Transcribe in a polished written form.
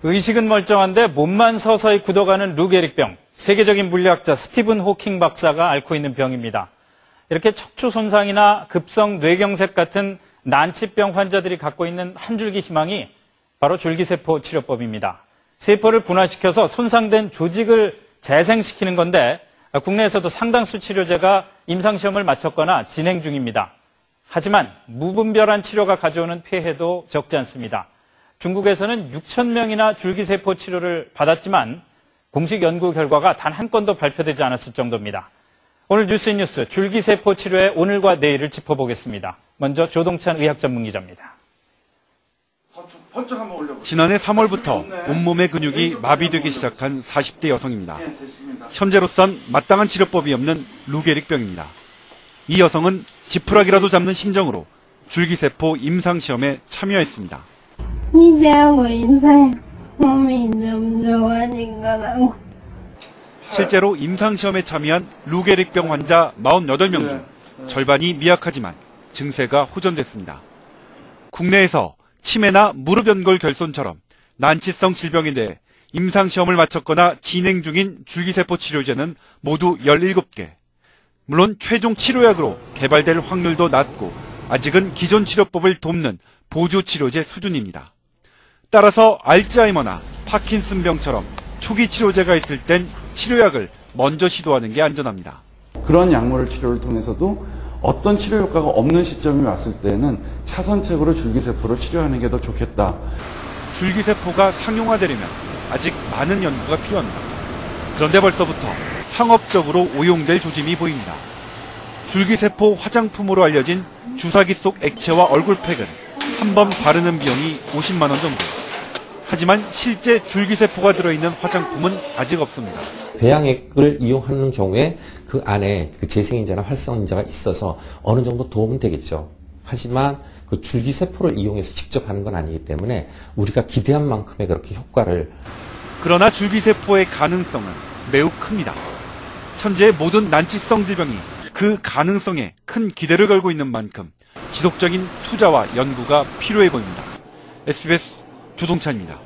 의식은 멀쩡한데 몸만 서서히 굳어가는 루게릭병. 세계적인 물리학자 스티븐 호킹 박사가 앓고 있는 병입니다. 이렇게 척추 손상이나 급성 뇌경색 같은 난치병 환자들이 갖고 있는 한 줄기 희망이 바로 줄기세포 치료법입니다. 세포를 분화시켜서 손상된 조직을 재생시키는 건데 국내에서도 상당수 치료제가 임상시험을 마쳤거나 진행 중입니다. 하지만 무분별한 치료가 가져오는 폐해도 적지 않습니다. 중국에서는 6천 명이나 줄기세포 치료를 받았지만 공식 연구 결과가 단 한 건도 발표되지 않았을 정도입니다. 오늘 뉴스인뉴스 줄기세포 치료의 오늘과 내일을 짚어보겠습니다. 먼저 조동찬 의학전문기자입니다. 지난해 3월부터 온몸의 근육이 마비되기 시작한 40대 여성입니다. 현재로선 마땅한 치료법이 없는 루게릭병입니다. 이 여성은 지푸라기라도 잡는 심정으로 줄기세포 임상시험에 참여했습니다. 이제 하고 있어요. 몸이 좀 좋아진 거라고. 실제로 임상시험에 참여한 루게릭병 환자 48명 중 절반이 미약하지만 증세가 호전됐습니다. 국내에서 치매나 무릎 연골 결손처럼 난치성 질병에 대해 임상시험을 마쳤거나 진행 중인 줄기세포 치료제는 모두 17개. 물론 최종 치료약으로 개발될 확률도 낮고 아직은 기존 치료법을 돕는 보조 치료제 수준입니다. 따라서 알츠하이머나 파킨슨병처럼 초기 치료제가 있을 땐 치료약을 먼저 시도하는 게 안전합니다. 그런 약물 치료를 통해서도 어떤 치료 효과가 없는 시점이 왔을 때는 차선책으로 줄기세포를 치료하는 게 더 좋겠다. 줄기세포가 상용화되려면 아직 많은 연구가 필요합니다. 그런데 벌써부터 상업적으로 오용될 조짐이 보입니다. 줄기세포 화장품으로 알려진 주사기 속 액체와 얼굴팩은 한 번 바르는 비용이 50만 원 정도. 하지만 실제 줄기세포가 들어있는 화장품은 아직 없습니다. 배양액을 이용하는 경우에 그 안에 그 재생인자나 활성인자가 있어서 어느 정도 도움은 되겠죠. 하지만 그 줄기세포를 이용해서 직접 하는 건 아니기 때문에 우리가 기대한 만큼의 그렇게 효과를. 그러나 줄기세포의 가능성은 매우 큽니다. 현재 모든 난치성 질병이 그 가능성에 큰 기대를 걸고 있는 만큼 지속적인 투자와 연구가 필요해 보입니다. SBS 조동찬입니다.